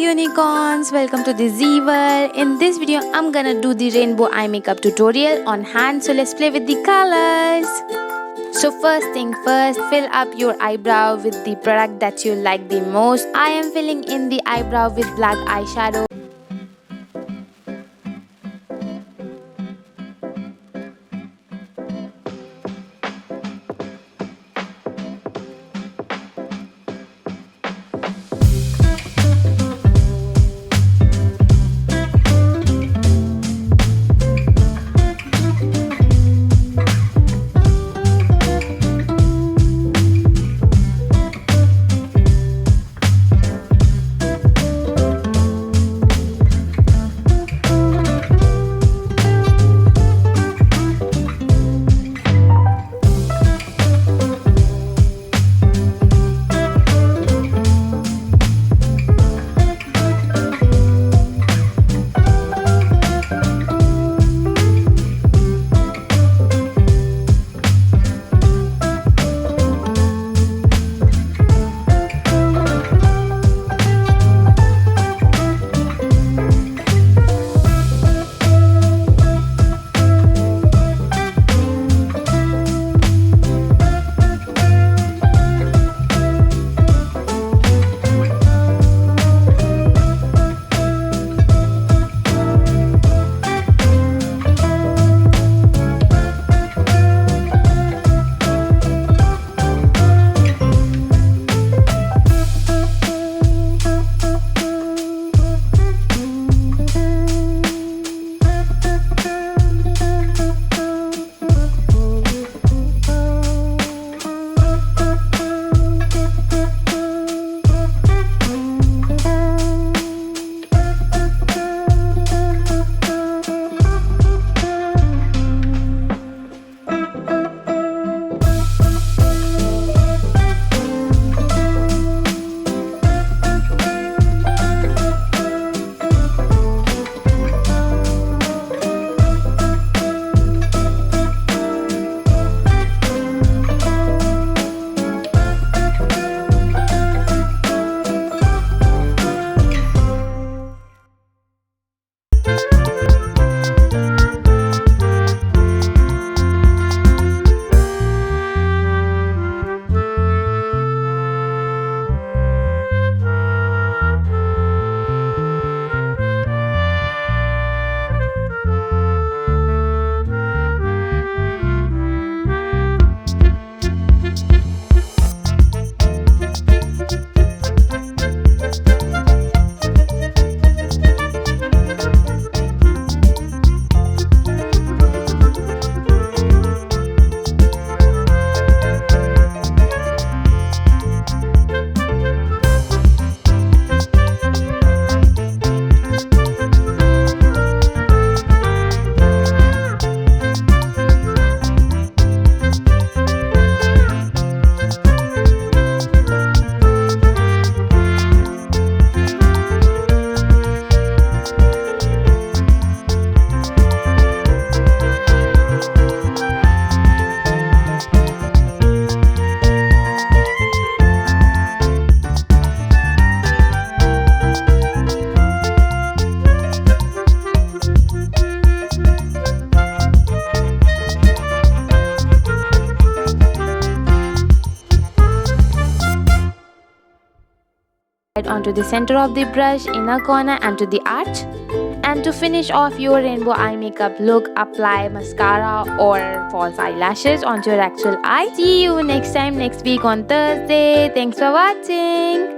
unicorns, welcome to the Z world. In this video I'm gonna do the rainbow eye makeup tutorial on hand, so let's play with the colors. So first thing first, fill up your eyebrow with the product that you like the most. I am filling in the eyebrow with black eyeshadow. Onto the center of the brush, inner corner and to the arch. And to finish off your rainbow eye makeup look, apply mascara or false eyelashes onto your actual eye. See you next time next week on Thursday. Thanks for watching.